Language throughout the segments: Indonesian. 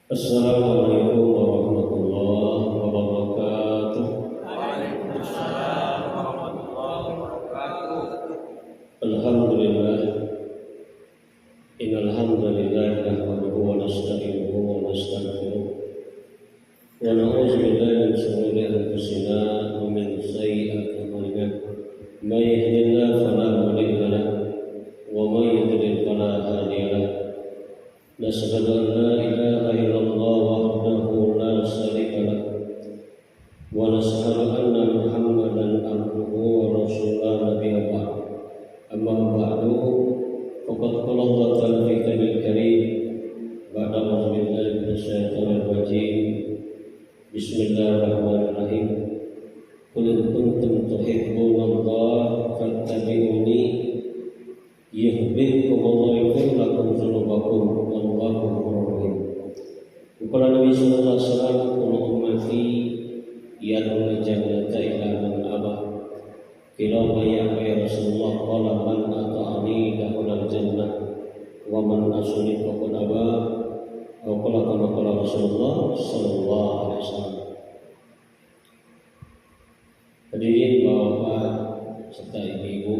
Assalamualaikum warahmatullahi wabarakatuh. Waalaikumsalam warahmatullahi wabarakatuh. Alhamdulillah. Innal hamdalillah nahmaduhu wa nasta'inuhu wa nastaghfiruh. Wa na'udzu billahi min shururi anfusina wa min sayyi'ati a'malina. May yahdihillahu fala mudilla lahu wa may yudlil fala hadiya lahu. Nashhadu an la ilaha illallah wahdahu la syarika lahu wa nashhadu anna Muhammadan abduhu wa rasuluhu nabiyya ba'd. Amma ba'du, faqad qala Allah ta'ala fi kitabil karim ba'da a'udzu billahi minasyaitonir rajim. Bismillahirrahmanirrahim. Qul in kuntum tuhibbunallaha fattabi'uni yuhibbukumullahu wa yaghfir lakum dzunubakum wallahu ghafurur rahim. Qala Nabi sallallahu alaihi wasallam, kullu ummati yadkhulul jannata illa man aba. Qila ya Rasulullah, qala man ata'ani dakhala jannah wa man asani faqad aba. Qala kama qala Rasulullah sallallahu alaihi wasallam. Hadirin bapak serta ibu-ibu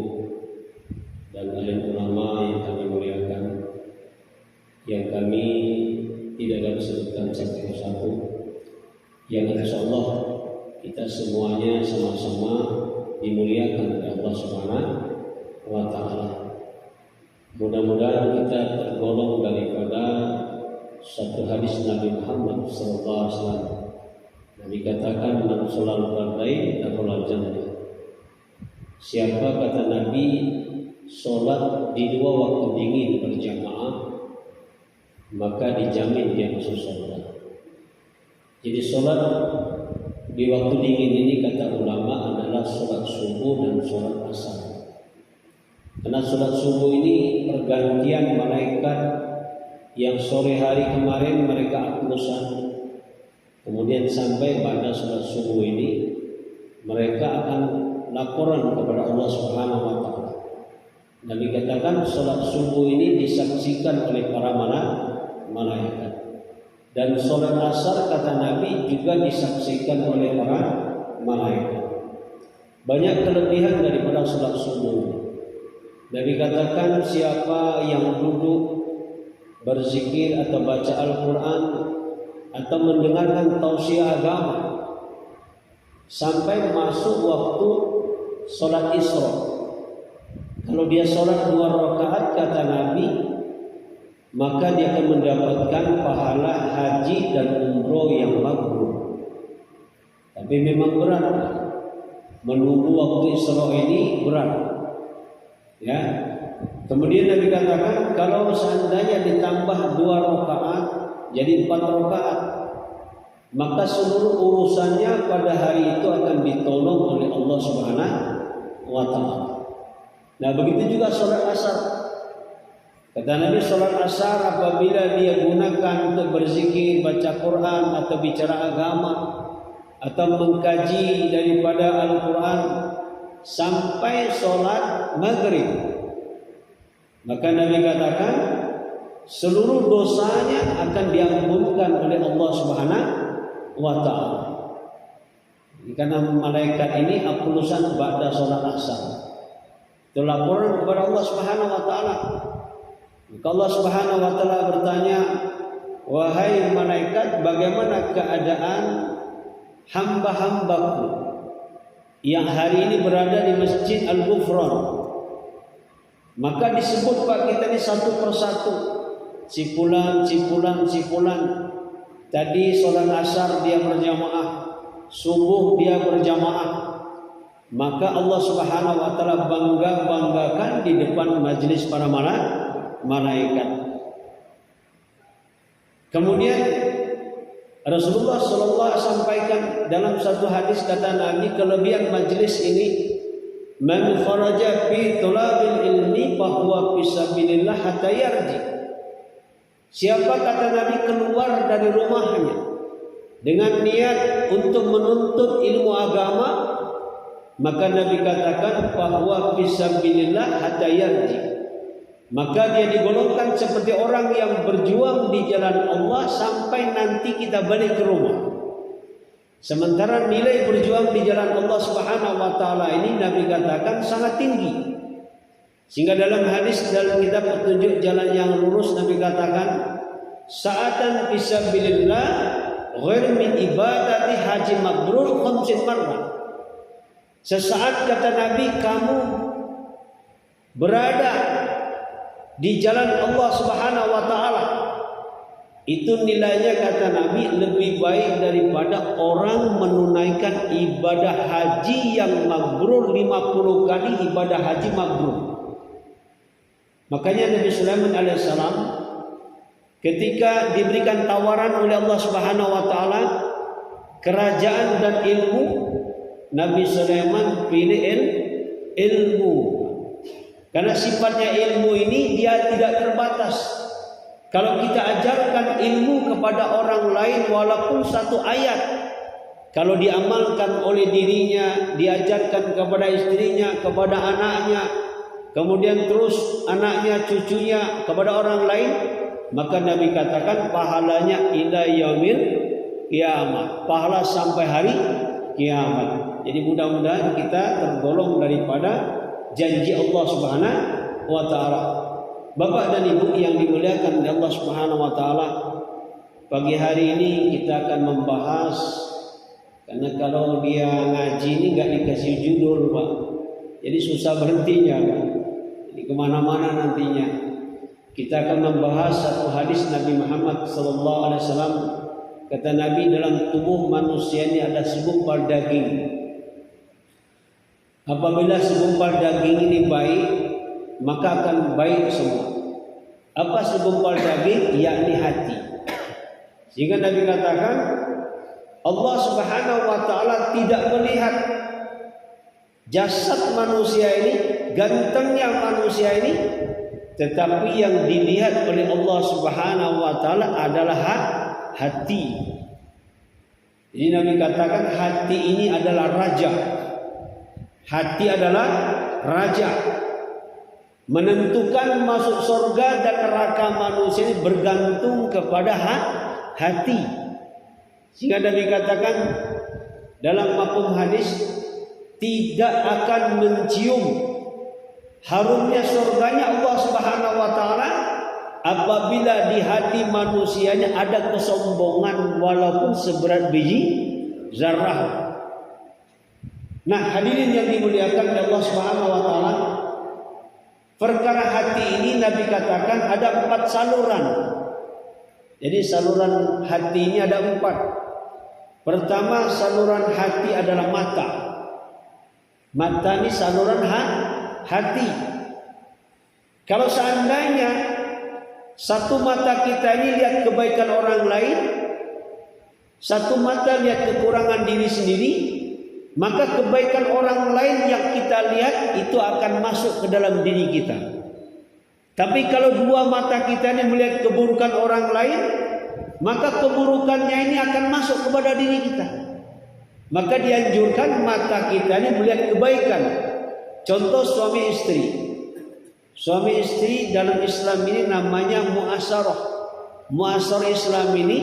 dan alim ulama yang kami muliakan, yang kami tidak dapat sebutkan satu persatu, yang insyaallah kita semuanya sama-sama dimuliakan oleh Allah Subhanahu wa taala. Mudah-mudahan kita tergolong daripada satu hadis Nabi Muhammad sallallahu alaihi wasallam. Nabi katakan, "Man shallal fardhain dakhala jannah." Siapa kata Nabi sholat di dua waktu dingin berjamaah, maka dijamin dia masuk surga. Jadi sholat di waktu dingin ini kata ulama adalah sholat subuh dan sholat asar. Karena sholat subuh ini pergantian malaikat yang sore hari kemarin mereka aklusan, kemudian sampai pada sholat subuh ini mereka akan laporan kepada Allah Subhanahu wa taala. Nabi katakan sholat subuh ini disaksikan oleh para malaikat, dan sholat asar kata Nabi juga disaksikan oleh para malaikat. Banyak kelebihan daripada sholat subuh. Nabi katakan, siapa yang duduk berzikir atau baca Al-Quran atau mendengarkan tausiah agama sampai masuk waktu sholat Isra, kalau dia sholat 2 rakaat kata Nabi, maka dia akan mendapatkan pahala haji dan umroh yang mabrur. Tapi memang berat, menunggu waktu Isra ini berat, ya. Kemudian Nabi katakan, kalau seandainya ditambah 2 rakaat jadi 4 rakaat, maka seluruh urusannya pada hari itu akan ditolong oleh Allah Subhanahu wa taala. Nah, begitu juga sholat asar. Kata Nabi, sholat asar apabila dia gunakan untuk berzikir, baca Quran atau bicara agama atau mengkaji daripada Al-Quran sampai sholat maghrib, maka Nabi katakan seluruh dosanya akan diampunkan oleh Allah Subhanahu wa taala. Karena malaikat ini akulusan ba'da sholat asar. Itu laporan kepada Allah Subhanahu wa taala. Maka Allah Subhanahu wa taala bertanya, "Wahai malaikat, bagaimana keadaan hamba-hambaku yang hari ini berada di Masjid Al-Ghufran?" Maka disebut Pak kita ini satu persatu. Cipulan. Tadi sholat asar dia berjamaah, subuh dia berjamaah. Maka Allah Subhanahu wa taala banggakan di depan majelis para malaikat. Kemudian Rasulullah sallallahu alaihi wasallam sampaikan dalam satu hadis, kata Nabi, kelebihan majelis ini, man kharaja fi thalabil ilmi fa huwa fi sabilillah hatta yarji. Siapa kata Nabi keluar dari rumahnya dengan niat untuk menuntut ilmu agama, maka Nabi katakan bahwa fisabilillah hatta yarji. maka dia digolongkan seperti orang yang berjuang di jalan Allah sampai nanti kita balik ke rumah. Sementara nilai berjuang di jalan Allah Subhanahu wa taala ini Nabi katakan sangat tinggi. Sehingga dalam hadis dalam kitab petunjuk jalan yang lurus Nabi katakan, sa'atan fisabilillah ghair min ibadati haji mabrur khamsin marrah. Sesaat kata Nabi kamu berada di jalan Allah Subhanahu wa taala, itu nilainya kata Nabi lebih baik daripada orang menunaikan ibadah haji yang mabrur 50 kali ibadah haji mabrur. Makanya Nabi Sulaiman alaihissalam ketika diberikan tawaran oleh Allah Subhanahu wa taala kerajaan dan ilmu, Nabi Sulaiman pilih ilmu. Karena sifatnya ilmu ini dia tidak terbatas. Kalau kita ajarkan ilmu kepada orang lain walaupun satu ayat, kalau diamalkan oleh dirinya, diajarkan kepada istrinya, kepada anaknya, kemudian terus anaknya, cucunya kepada orang lain, maka Nabi katakan pahalanya ila yaumil kiamat, pahala sampai hari kiamat. Jadi mudah-mudahan kita tergolong daripada janji Allah Subhanahu wa taala. Bapak dan Ibu yang dimuliakan oleh Allah Subhanahu wa taala, pagi hari ini kita akan membahas, karena kalau dia ngaji ini nggak dikasih judul Pak, jadi susah berhentinya Pak. Jadi kemana-mana nantinya. Kita akan membahas satu hadis Nabi Muhammad SAW. Kata Nabi, dalam tubuh manusia ini ada segumpal daging. Apabila segumpal daging ini baik, maka akan baik semua. Apa segumpal daging? Yakni hati. Sehingga Nabi katakan, Allah Subhanahu wa taala tidak melihat jasad manusia ini, gantengnya manusia ini, tetapi yang dilihat oleh Allah Subhanahu wa taala adalah hati. Jadi Nabi katakan hati ini adalah raja. Hati adalah raja. Menentukan masuk surga dan neraka manusia ini bergantung kepada hati. Sehingga Nabi katakan dalam mafhum hadis, tidak akan mencium harumnya surganya Allah Subhanahu wa taala apabila di hati manusianya ada kesombongan walaupun seberat biji zarah. Nah, hadirin yang dimuliakan oleh Allah Subhanahu wa taala, perkara hati ini Nabi katakan ada 4 saluran. Jadi saluran hati ini ada 4. Pertama, saluran hati adalah mata. Mata ini saluran hati. Kalau seandainya satu mata kita ini lihat kebaikan orang lain, satu mata lihat kekurangan diri sendiri, maka kebaikan orang lain yang kita lihat itu akan masuk ke dalam diri kita. Tapi kalau dua mata kita ini melihat keburukan orang lain, maka keburukannya ini akan masuk kepada diri kita. Maka dianjurkan mata kita ini melihat kebaikan. Contoh suami istri. Suami istri dalam Islam ini namanya mu'asyarah. Mu'asyarah Islam ini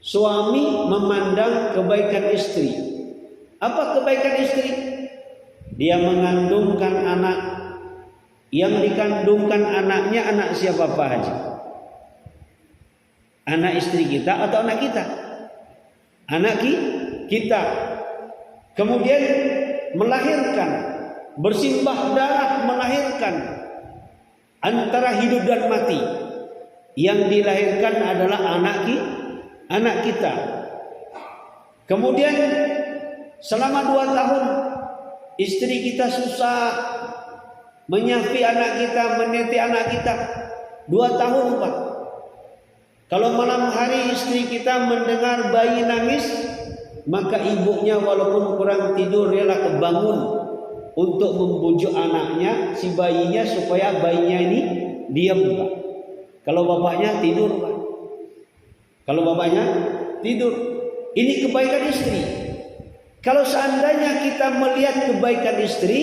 suami memandang kebaikan istri. Apa kebaikan istri? Dia mengandungkan anak. Yang dikandungkan anaknya anak siapa Pak Haji? Anak istri kita atau anak kita? Anak kita. Kemudian melahirkan, bersimbah darah melahirkan, antara hidup dan mati. Yang dilahirkan adalah anak kita. Kemudian selama 2 tahun istri kita susah menyapi anak kita, meniti anak kita. 2 tahun Pak. Kalau malam hari istri kita mendengar bayi nangis, maka ibunya walaupun kurang tidur rela kebangun untuk membujuk anaknya, si bayinya, supaya bayinya ini diam Pak. Kalau bapaknya tidur Pak. Kalau bapaknya tidur. Ini kebaikan istri. Kalau seandainya kita melihat kebaikan istri,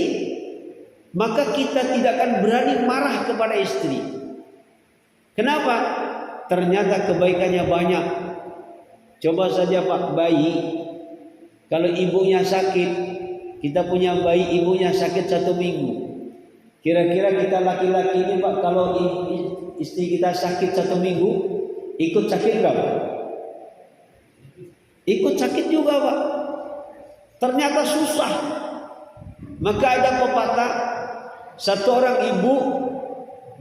maka kita tidak akan berani marah kepada istri. Kenapa? Ternyata kebaikannya banyak. Coba saja Pak, bayi, kalau ibunya sakit, kita punya bayi ibunya sakit 1 minggu. Kira-kira kita laki-laki ini Pak, kalau istri kita sakit 1 minggu, ikut sakit enggak Pak? Ikut sakit juga Pak. Ternyata susah. Maka ada pepatah, satu orang ibu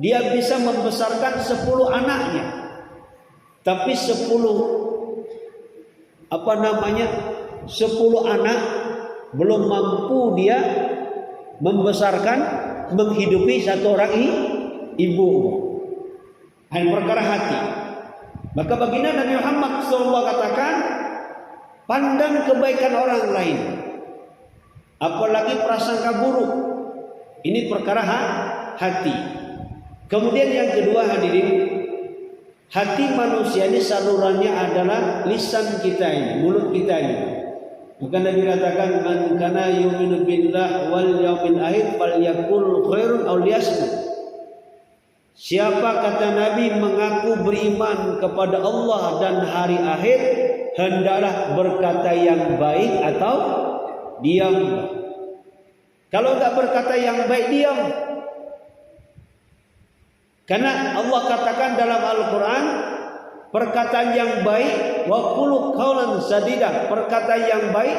dia bisa membesarkan 10 anaknya, tapi 10 anak belum mampu dia membesarkan, menghidupi satu orang ibu. Hanya perkara hati. Maka baginda Nabi Muhammad SAW katakan, pandang kebaikan orang lain, apalagi prasangka buruk. Ini perkara hati. Kemudian yang kedua hadirin, hati manusia ini salurannya adalah lisan kita ini, mulut kita ini. Maka Nabi katakan, man kana yu'minu billah wal yawmil akhir falyakul khairun aw liyasmut. Siapa kata Nabi mengaku beriman kepada Allah dan hari akhir, hendaklah berkata yang baik atau diam. Kalau enggak berkata yang baik, diam. Karena Allah katakan dalam Al-Quran, perkataan yang baik, wa qulu qawlan sadida, perkataan yang baik.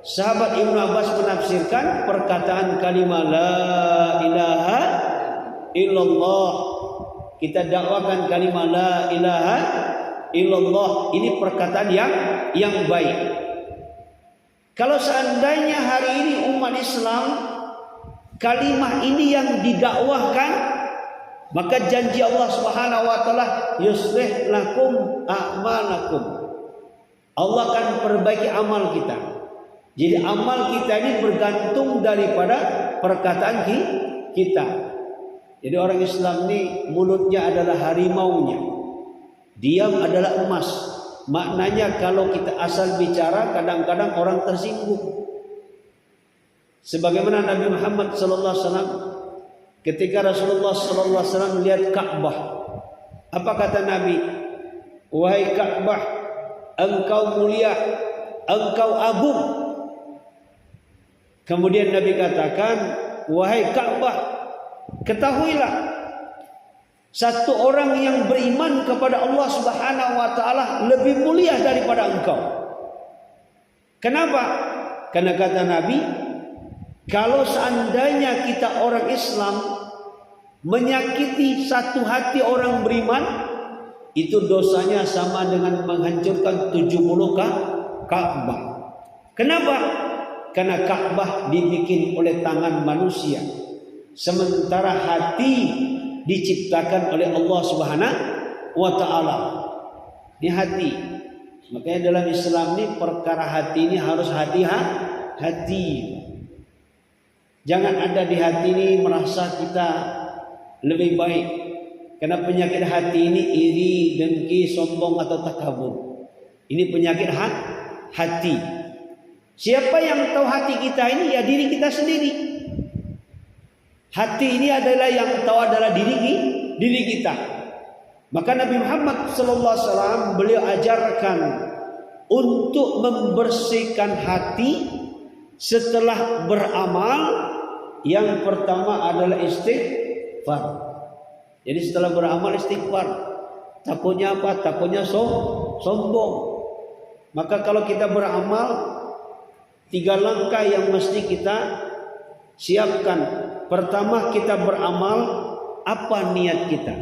Sahabat Ibnu Abbas menafsirkan perkataan kalimat la ilaha illallah. Kita dakwakan kalimat la ilaha illallah. Ini perkataan yang baik. Kalau seandainya hari ini umat Islam kalimat ini yang didakwahkan, maka janji Allah Subhanahu wa taala, yuslih lakum a'malakum. Allah akan perbaiki amal kita. Jadi amal kita ini bergantung daripada perkataan kita. Jadi orang Islam ini mulutnya adalah harimaunya, diam adalah emas. Maknanya kalau kita asal bicara, kadang-kadang orang tersinggung. Sebagaimana Nabi Muhammad SAW, ketika Rasulullah SAW melihat Ka'bah, apa kata Nabi? Wahai Ka'bah, engkau mulia, engkau agung. Kemudian Nabi katakan, wahai Ka'bah, ketahuilah, satu orang yang beriman kepada Allah Subhanahu wa taala lebih mulia daripada engkau. Kenapa? Karena kata Nabi, kalau seandainya kita orang Islam menyakiti satu hati orang beriman, itu dosanya sama dengan menghancurkan 70 Ka'bah. Kenapa? Karena Ka'bah dibikin oleh tangan manusia, sementara hati diciptakan oleh Allah Subhanahu wa taala. Ini hati. Makanya dalam Islam ini perkara hati ini harus hati-hati. Jangan ada di hati ini merasa kita lebih baik. Karena penyakit hati ini iri, dengki, sombong atau takabur. Ini penyakit hati. Siapa yang tahu hati kita ini? Ya diri kita sendiri. Hati ini adalah yang tahu adalah diri kita. Maka Nabi Muhammad SAW beliau ajarkan untuk membersihkan hati setelah beramal. Yang pertama adalah istighfar. Jadi setelah beramal istighfar. Takutnya apa? Takutnya sombong. Maka kalau kita beramal, 3 langkah yang mesti kita siapkan. Pertama, kita beramal, apa niat kita.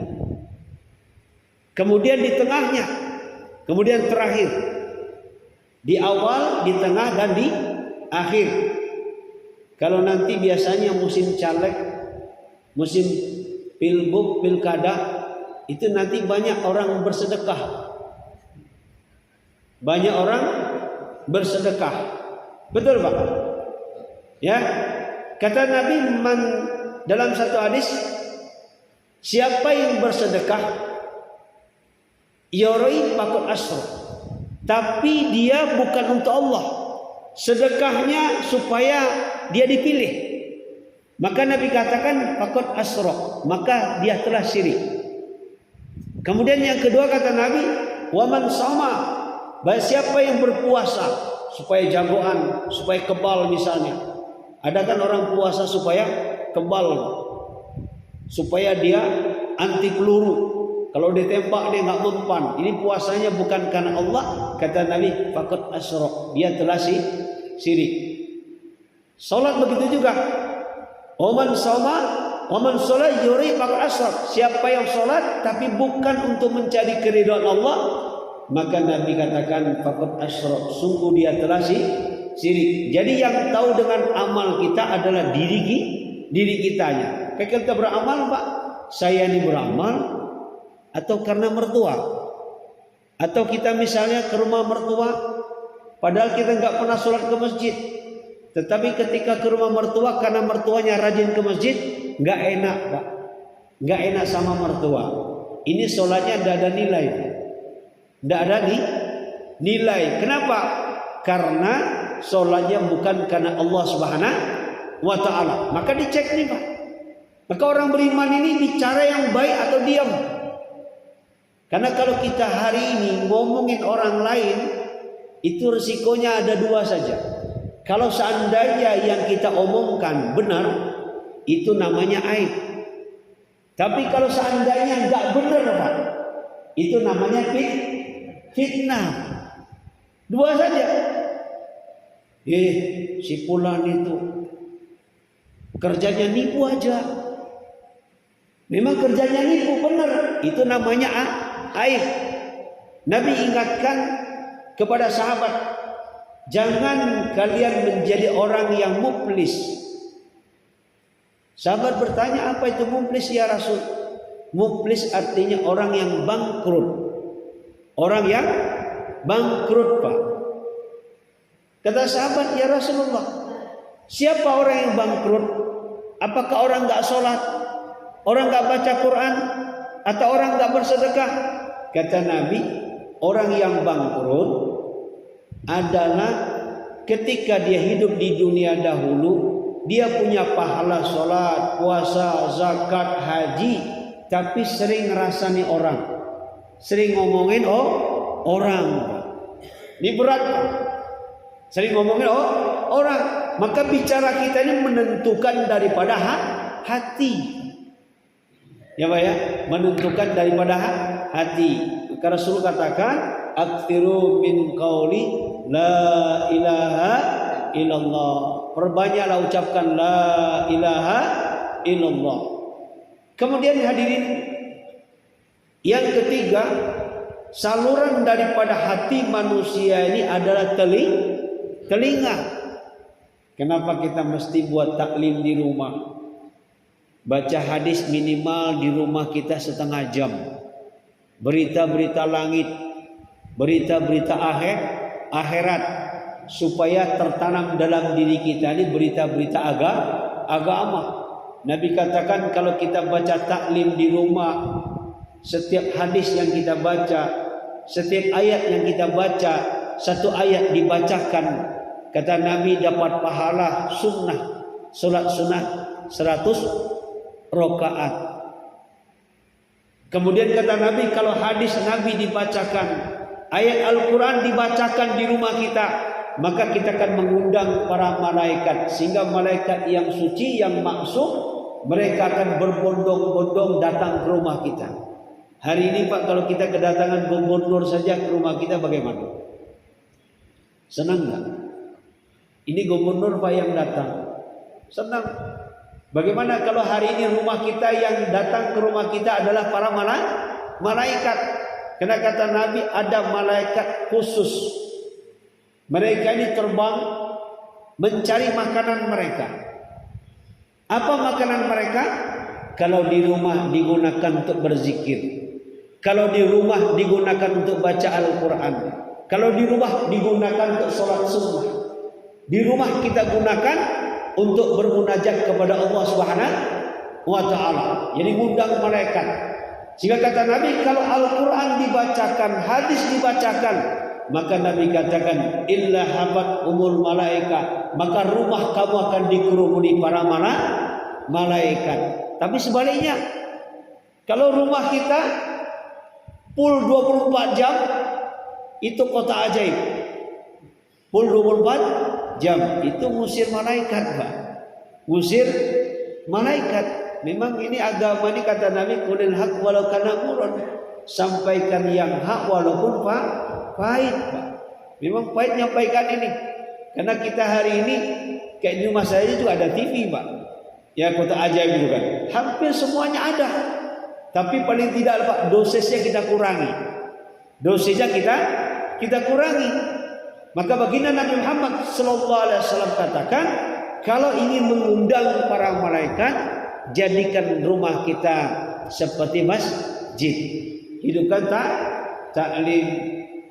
Kemudian di tengahnya, kemudian terakhir. Di awal, di tengah, dan di akhir. Kalau nanti biasanya musim caleg, musim pilgub, pilkada, itu nanti banyak orang bersedekah. Banyak orang bersedekah. Betul Pak? Ya. Kata Nabi dalam satu hadis, siapa yang bersedekah yoroi pakut asro, tapi dia bukan untuk Allah. Sedekahnya supaya dia dipilih. Maka Nabi katakan faqad asyraq, maka dia telah syirik. Kemudian yang kedua kata Nabi, wa man sama, baik siapa yang berpuasa supaya jagoan, supaya kebal misalnya. Ada kan orang puasa supaya kebal, supaya dia anti peluru. Kalau ditembak dia nggak mempan. Ini puasanya bukan karena Allah. Kata Nabi, faqad asyraq, dia telah syirik. Salat begitu juga. Oman sama, oman salat yuri faqad asyraq. Siapa yang salat tapi bukan untuk mencari keridhaan Allah, maka Nabi katakan faqad asyraq, sungguh dia telah syirik. Jadi yang tahu dengan amal kita adalah diri kitanya. Kayak kita beramal, Pak, saya ini beramal atau karena mertua, atau kita misalnya ke rumah mertua padahal kita nggak pernah sholat ke masjid, tetapi ketika ke rumah mertua karena mertuanya rajin ke masjid, nggak enak, Pak, nggak enak sama mertua. Ini sholatnya tidak ada nilai, tidak ada nilai. Kenapa? Karena sholatnya bukan karena Allah Subhanahu wa Ta'ala. Maka dicek nih, Pak. Maka orang beriman ini bicara yang baik atau diam? Karena kalau kita hari ini ngomongin orang lain, itu risikonya ada dua saja. Kalau seandainya yang kita omongkan benar, itu namanya aib. Tapi kalau seandainya nggak benar, Pak, itu namanya fitnah. Dua saja. Si fulan itu kerjanya nipu aja. Memang kerjanya nipu benar, itu namanya aib. Nabi ingatkan kepada sahabat, jangan kalian menjadi orang yang muflis. Sahabat bertanya, apa itu muflis ya Rasul? Muflis artinya orang yang bangkrut. Orang yang bangkrut, Pak. Kata sahabat, ya Rasulullah, siapa orang yang bangkrut? Apakah orang nggak sholat, orang nggak baca Quran, atau orang nggak bersedekah? Kata Nabi, orang yang bangkrut adalah ketika dia hidup di dunia dahulu, dia punya pahala sholat, puasa, zakat, haji, tapi sering ngerasani orang, sering ngomongin orang. Ini berat, sering ngomongin orang. Maka bicara kita ini menentukan daripada hati. Ya Pak ya, menentukan daripada hati. Maka Rasul katakan, aktsiru min qauli la ilaha illallah. Perbanyaklah ucapkan la ilaha illallah. Kemudian hadirin, yang ketiga, saluran daripada hati manusia ini adalah telinga. Kenapa kita mesti buat taklim di rumah? Baca hadis minimal di rumah kita setengah jam. Berita-berita langit, berita-berita akhirat, supaya tertanam dalam diri kita ini berita-berita agama. Nabi katakan kalau kita baca taklim di rumah, setiap hadis yang kita baca, setiap ayat yang kita baca, satu ayat dibacakan, kata Nabi dapat pahala sunnah, salat sunnah 100 rakaat. Kemudian kata Nabi, kalau hadis Nabi dibacakan, ayat Al-Quran dibacakan di rumah kita, maka kita akan mengundang para malaikat, sehingga malaikat yang suci, yang maksum, mereka akan berbondong-bondong datang ke rumah kita. Hari ini Pak, kalau kita kedatangan gubernur saja ke rumah kita, bagaimana? Senang nggak? Ini gubernur Pak yang datang, senang. Bagaimana kalau hari ini rumah kita yang datang ke rumah kita adalah para malaikat? Karena kata Nabi ada malaikat khusus. Mereka ini terbang mencari makanan mereka. Apa makanan mereka? Kalau di rumah digunakan untuk berzikir, kalau di rumah digunakan untuk baca Al-Quran, kalau di rumah digunakan untuk sholat sunnah, di rumah kita gunakan untuk bermunajat kepada Allah Subhanahu wa Ta'ala. Jadi ngundang malaikat. Sehingga kata Nabi, kalau Al-Quran dibacakan, hadis dibacakan, maka Nabi katakan, illa habat umul malaika, maka rumah kamu akan dikerumuni para malaikat. Tapi sebaliknya, kalau rumah kita full 24 jam, itu kota ajaib. Full 24 jam, itu ngusir malaikat, Pak. Ngusir malaikat. Memang ini agama ini kata Nabi, qulil haq walau kana murran. Sampaikan yang hak walaupun pahit, Pak. Memang pahit nyampaikan ini. Karena kita hari ini kayak di rumah saya itu ada TV, Pak. Ya, kota ajaib juga. Hampir semuanya ada. Tapi paling tidak, Pak, dosisnya kita kurangi. Dosisnya kita kurangi. Maka baginda Nabi Muhammad SAW katakan, kalau ingin mengundang para malaikat, jadikan rumah kita seperti masjid. Hidupkan taklim,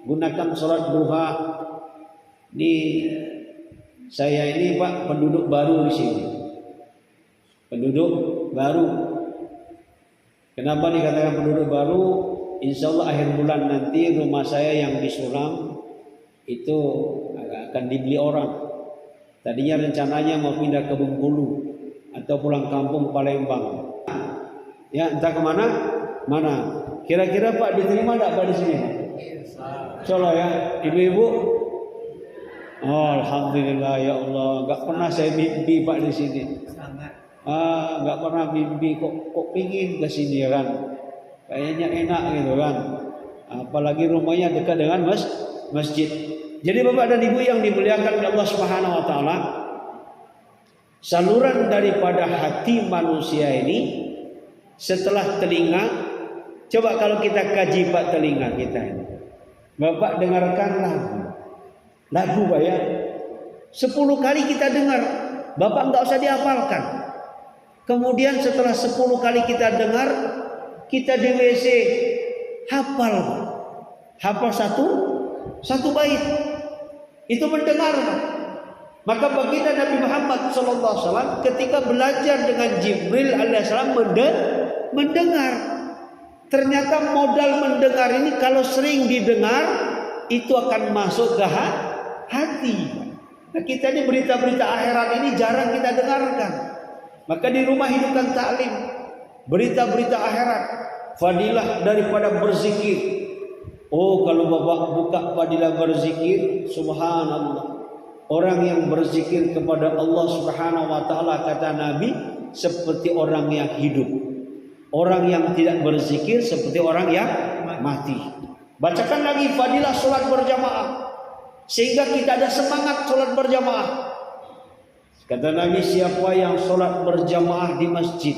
gunakan sholat duha. Saya ini, Pak, penduduk baru di sini. Penduduk baru. Kenapa dikatakan penduduk baru? Insya Allah akhir bulan nanti rumah saya yang di Suram itu akan dibeli orang. Tadinya rencananya mau pindah ke Bengkulu atau pulang kampung Palembang. Ya, entah kemana? Mana? Kira-kira Pak diterima enggak Pak di sini? Insyaallah ya, ibu-ibu. Oh, alhamdulillah ya Allah. Enggak pernah saya mimpi Pak di sini. Enggak pernah mimpi kok pingin ke sini kan. Kayaknya enak gitu kan. Apalagi rumahnya dekat dengan masjid. Jadi Bapak dan Ibu yang dimuliakan oleh Allah Subhanahu wa taala, saluran daripada hati manusia ini setelah telinga, coba kalau kita kaji Pak telinga kita ini. Bapak dengarkan lagu Pak ya. 10 kali kita dengar, Bapak enggak usah dihafalkan. Kemudian setelah 10 kali kita dengar, kita di WC hafal satu bait. Itu mendengar. Maka baginda Nabi Muhammad SAW ketika belajar dengan Jibril alaihissalam mendengar. Ternyata modal mendengar ini kalau sering didengar itu akan masuk ke hati. Nah, kita ini berita-berita akhirat ini jarang kita dengarkan. Maka di rumah hidupkan taklim, berita-berita akhirat, fadilah daripada berzikir. Oh, kalau Bapak buka fadilah berzikir, subhanallah. Orang yang berzikir kepada Allah Subhanahu wa taala kata Nabi seperti orang yang hidup. Orang yang tidak berzikir seperti orang yang mati. Bacakan lagi fadilah salat berjamaah sehingga kita ada semangat salat berjamaah. Kata Nabi, siapa yang sholat berjamaah di masjid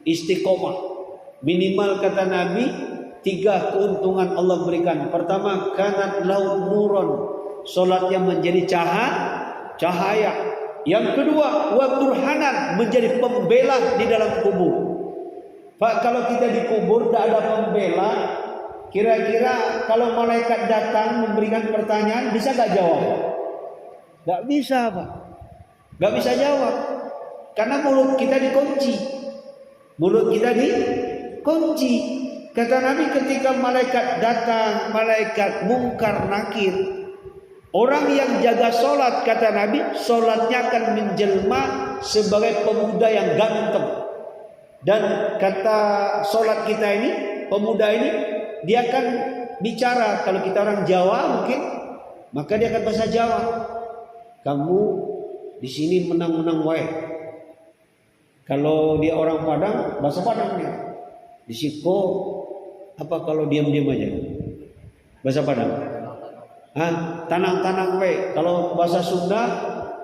istiqomah, minimal kata Nabi 3 keuntungan Allah berikan. Pertama, kanat lahu nuron, sholatnya menjadi cahaya. Yang kedua, wa burhanan, menjadi pembela di dalam kubur. Pak, kalau kita di kubur tidak ada pembela, kira-kira kalau malaikat datang memberikan pertanyaan bisa gak jawab? Tidak bisa, Pak. Gak bisa jawab. Karena mulut kita dikunci. Mulut kita dikunci. Kata Nabi ketika malaikat datang, malaikat mungkar nakir, orang yang jaga sholat, kata Nabi, sholatnya akan menjelma sebagai pemuda yang ganteng. Dan kata sholat kita ini, pemuda ini, dia akan bicara. Kalau kita orang Jawa mungkin, maka dia akan bahasa Jawa. Kamu di sini menang-menang wae. Kalau dia orang Padang, bahasa Padang dia. Di Siko apa kalau diam-diam aja? Bahasa Padang. Tanang-tanang wae. Kalau bahasa Sunda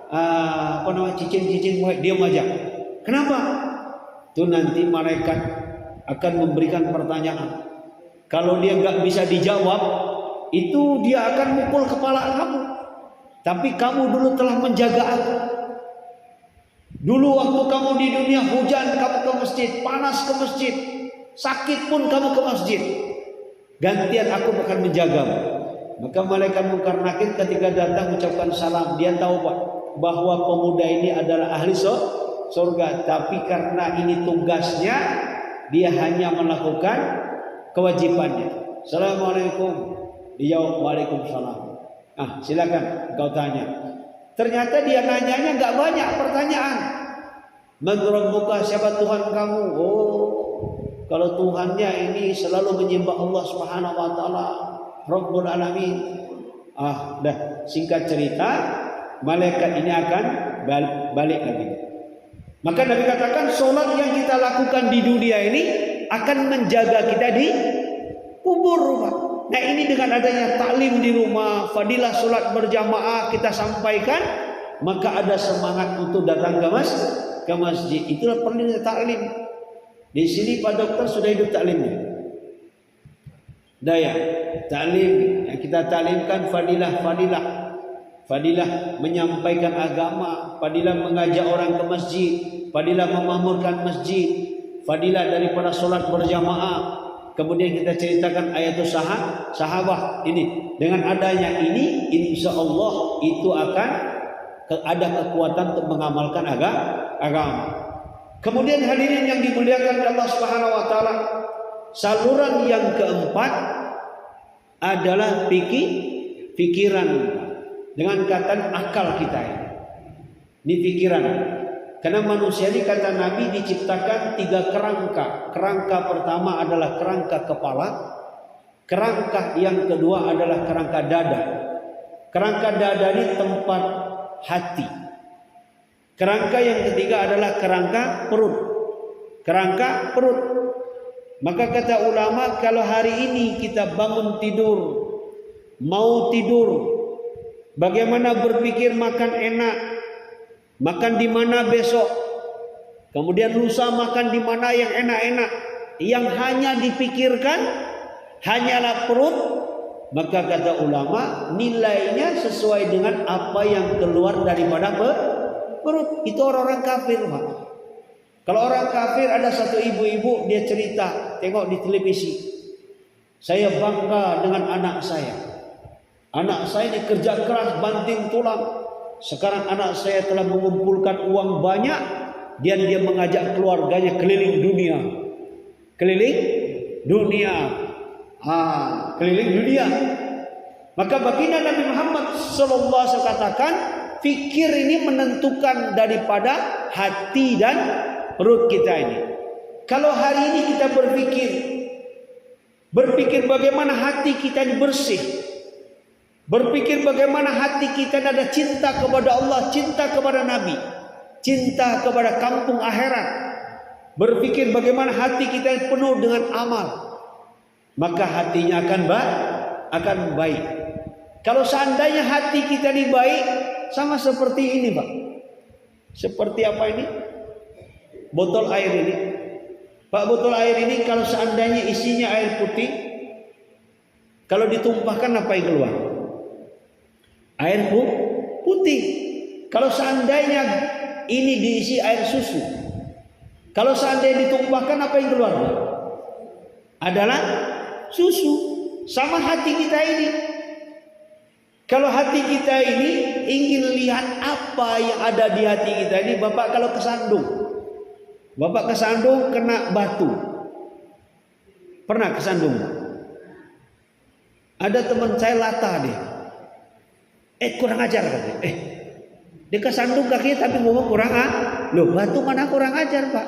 apa namanya cicing-cicing wae, diam aja. Kenapa? Itu nanti malaikat akan memberikan pertanyaan. Kalau dia nggak bisa dijawab, itu dia akan mukul kepala kamu. Tapi kamu dulu telah menjaga aku. Dulu waktu kamu di dunia hujan kamu ke masjid, panas ke masjid, sakit pun kamu ke masjid. Gantian aku akan menjagamu. Maka malaikat mungkar nakir ketika datang ucapkan salam, dia tahu Pak bahwa pemuda ini adalah ahli surga. Tapi karena ini tugasnya, dia hanya melakukan kewajibannya. Assalamualaikum. Dijawab waalaikumsalam. Silakan kau tanya. Ternyata dia nanyanya nggak banyak pertanyaan. Man rabbuka, siapa Tuhan kamu? Oh, kalau Tuhannya ini selalu menyembah Allah Subhanahu wa taala, Rabbul Alamin. Dah singkat cerita, malaikat ini akan balik lagi. Maka Nabi katakan solat yang kita lakukan di dunia ini akan menjaga kita di kubur. Nah ini dengan adanya taklim di rumah, fadilah solat berjamaah kita sampaikan, maka ada semangat untuk datang ke masjid. Itulah perlunya taklim. Di sini Pak Dokter sudah hidup taklimnya. Daya taklim yang kita taklimkan fadilah menyampaikan agama, fadilah mengajak orang ke masjid, fadilah memakmurkan masjid, fadilah daripada solat berjamaah. Kemudian kita ceritakan ayatul sahabah ini. Dengan adanya ini, insya Allah itu akan ada kekuatan untuk mengamalkan agama. Kemudian hadirin yang dimuliakan Allah Subhanahu wa taala, saluran yang keempat adalah pikiran, dengan kata akal kita ini. Ini pikiran. Karena manusia ini kata Nabi diciptakan 3 kerangka. Kerangka pertama adalah kerangka kepala. Kerangka yang kedua adalah kerangka dada. Kerangka dada ini tempat hati. Kerangka yang ketiga adalah kerangka perut. Kerangka perut. Maka kata ulama, kalau hari ini kita bangun tidur, mau tidur, bagaimana berpikir makan enak, makan di mana besok, kemudian lusa makan di mana yang enak-enak, yang hanya dipikirkan hanyalah perut, maka kata ulama nilainya sesuai dengan apa yang keluar daripada perut. Itu orang-orang kafir, Pak. Kalau orang kafir, ada satu ibu-ibu dia cerita, tengok di televisi, saya bangga dengan anak saya. Anak saya ini kerja keras banting tulang. Sekarang anak saya telah mengumpulkan uang banyak dan dia mengajak keluarganya keliling dunia. Keliling dunia. Keliling dunia. Maka baginda Nabi Muhammad sallallahu alaihi wasallam katakan, fikir ini menentukan daripada hati dan perut kita ini. Kalau hari ini kita berpikir bagaimana hati kita ini bersih, berpikir bagaimana hati kita ada cinta kepada Allah, cinta kepada Nabi, cinta kepada kampung akhirat, berpikir bagaimana hati kita penuh dengan amal, maka hatinya akan baik. Kalau seandainya hati kita ini baik, sama seperti ini, Pak. Seperti apa ini? Botol air ini. Pak, botol air ini kalau seandainya isinya air putih, kalau ditumpahkan apa yang keluar? Air putih. Kalau seandainya ini diisi air susu, kalau seandainya ditumpahkan apa yang keluar? Adalah susu. Sama hati kita ini. Kalau hati kita ini ingin lihat apa yang ada di hati kita ini, Bapak kalau kesandung kena batu. Pernah kesandung? Ada teman saya latah dia. Kurang ajar katanya. Dia kesandung kakinya tapi ngomong kurang loh, batu mana kurang ajar, Pak?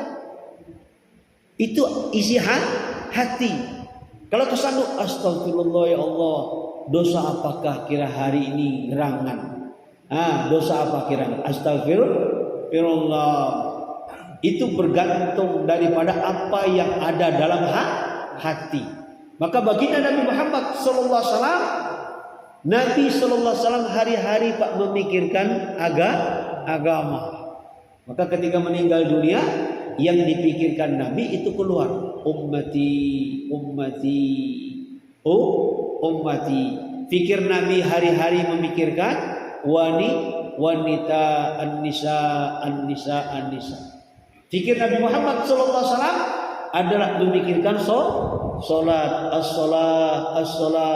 Itu isi hati. Kalau kesandung, astagfirullah ya Allah, dosa apakah kira hari ini gerangan? Dosa apa kira? Astagfirullah. Itu bergantung daripada apa yang ada dalam hati. Maka baginda Nabi Muhammad sallallahu alaihi wasallam, Nabi sallallahu alaihi wasallam hari-hari Pak memikirkan agama. Maka ketika meninggal dunia, yang dipikirkan Nabi itu keluar, ummati. Fikir Nabi hari-hari memikirkan wanita, an-nisa. Fikir Nabi Muhammad SAW adalah memikirkan solat,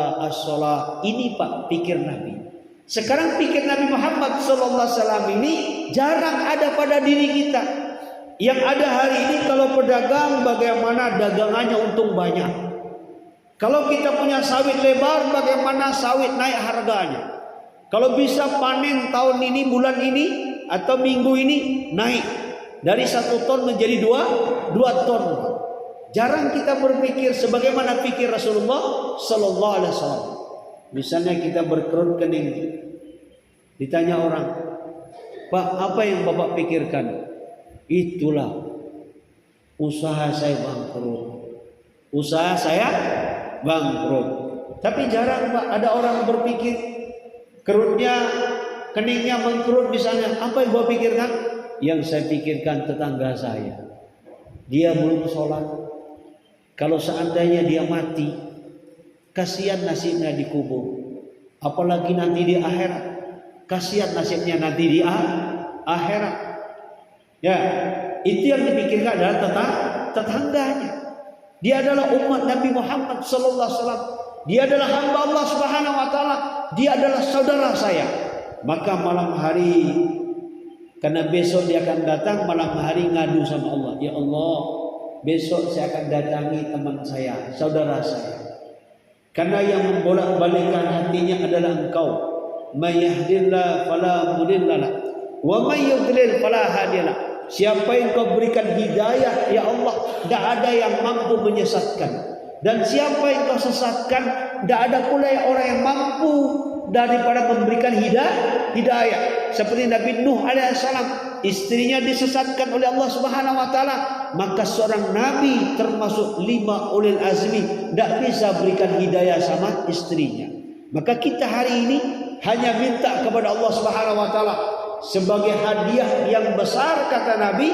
as-solah. Ini Pak pikir Nabi. Sekarang pikir Nabi Muhammad SAW ini jarang ada pada diri kita. Yang ada hari ini kalau pedagang bagaimana dagangannya untung banyak. Kalau kita punya sawit lebar bagaimana sawit naik harganya. Kalau bisa panen tahun ini, bulan ini atau minggu ini naik. Dari 1 ton menjadi 2 ton. Jarang kita berpikir sebagaimana pikir Rasulullah Sallallahu Alaihi Wasallam. Misalnya kita berkerut kening, ditanya orang, Pak, apa yang Bapak pikirkan? Itulah usaha saya bangkrut. Usaha saya bangkrut. Tapi jarang Pak ada orang berpikir kerutnya, keningnya mengkerut misalnya. Apa yang Bapak pikirkan? Yang saya pikirkan tetangga saya. Dia belum sholat. Kalau seandainya dia mati, kasihan nasibnya dikubur. Apalagi nanti di akhirat. Kasihan nasibnya nanti di akhirat. Ya, itu yang dipikirkan adalah tetangganya. Dia adalah umat Nabi Muhammad sallallahu alaihi wasallam. Dia adalah hamba Allah Subhanahu wa taala. Dia adalah saudara saya. Maka malam hari, karena besok dia akan datang malam hari ngadu sama Allah. Ya Allah, besok saya akan datangi teman saya, saudara saya. Karena yang membolak-balikkan hatinya adalah Engkau. May yahdillahu fala mudhillalah wa may yudlil fala hadiyalah. Siapa yang Kau berikan hidayah, ya Allah, tidak ada yang mampu menyesatkan. Dan siapa yang Kau sesatkan, tidak ada pula orang yang mampu daripada memberikan hidayah. Seperti Nabi Nuh alaihissalam, istrinya disesatkan oleh Allah Subhanahu wa taala, maka seorang nabi termasuk 5 ulil azmi tidak bisa berikan hidayah sama istrinya. Maka kita hari ini hanya minta kepada Allah Subhanahu wa taala sebagai hadiah yang besar, kata Nabi,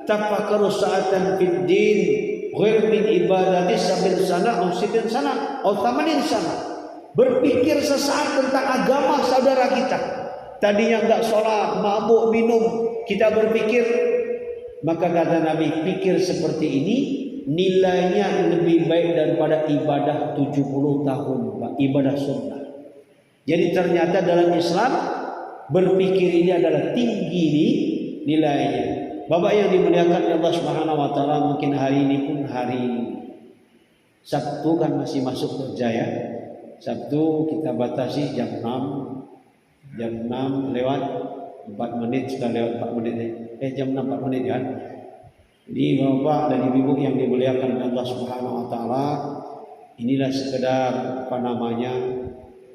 tafakkaru sa'atan fid din ghair min ibadati sabil sana atau sitin sana atau tamanin sana. Berpikir sesaat tentang agama saudara kita. Tadinya enggak sholat, mabuk, minum, kita berpikir. Maka kata Nabi, pikir seperti ini nilainya lebih baik daripada ibadah 70 tahun, ibadah sunnah. Jadi ternyata dalam Islam berpikir ini adalah tinggi nilainya. Bapak yang dimuliakan Allah Subhanahu wa taala, mungkin hari ini pun hari Sabtu kan masih masuk kerja ya. Sabtu kita batasi jam 6 lewat 4 menit, sudah lewat 4 menit jam 6 4 menit kan. Jadi Bapak dan Ibu yang dimuliakan Allah Subhanahu wa taala, inilah sekedar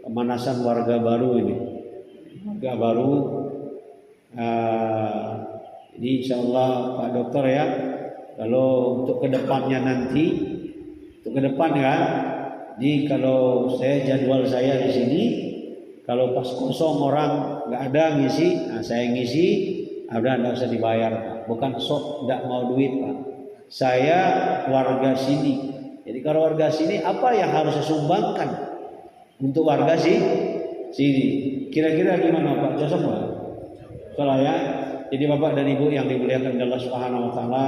pemanasan warga baru ini. Warga baru. Jadi insyaallah Pak Dokter ya, kalau untuk kedepannya nanti, untuk ke depan ya, jadi kalau saya jadwal saya di sini, kalau pas kosong orang nggak ada ngisi, saya ngisi, udah nggak usah dibayar Pak. Bukan sok nggak mau duit Pak. Saya warga sini. Jadi kalau warga sini apa yang harus saya sumbangkan untuk warga sini? Kira-kira gimana Pak? Cocok Pak? Kalau ya. Jadi Bapak dan Ibu yang dimuliakan Allah Subhanahu wa taala,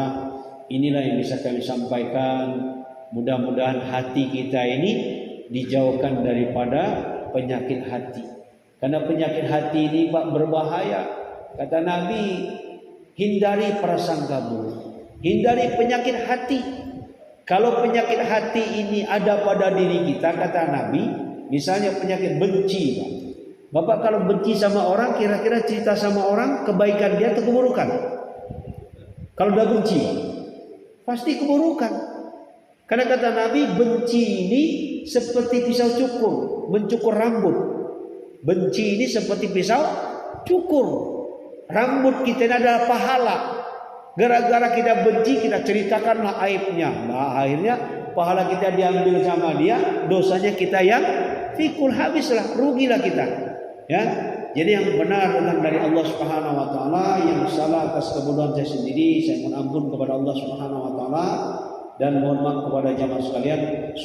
inilah yang bisa kami sampaikan. Mudah-mudahan hati kita ini dijauhkan daripada penyakit hati. Karena penyakit hati ini Pak berbahaya. Kata Nabi, hindari prasangka buruk. Hindari penyakit hati. Kalau penyakit hati ini ada pada diri kita, kata Nabi, misalnya penyakit benci Pak. Bapak kalau benci sama orang, kira-kira cerita sama orang kebaikan dia atau keburukan? Kalau udah benci, pasti keburukan. Karena kata Nabi, benci ini seperti pisau cukur, mencukur rambut. Benci ini seperti pisau cukur. Rambut kita ini adalah pahala. Gara-gara kita benci, kita ceritakanlah aibnya. Nah, akhirnya pahala kita diambil sama dia, dosanya kita yang pikul, habislah, rugilah kita. Ya, jadi yang benar datang dari Allah Subhanahu wa taala, yang salah atas kebodohan saya sendiri, saya mohon ampun kepada Allah Subhanahu wa taala dan mohon maaf kepada jamaah sekalian.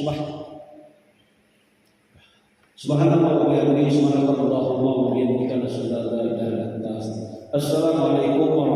Subhanallah wa bihamdihi, subhanallahumma wa bihamdika, asyhadu an la ilaha illa anta, astaghfiruka wa atubu ilaik. Assalamualaikum warahmatullahi wabarakatuh.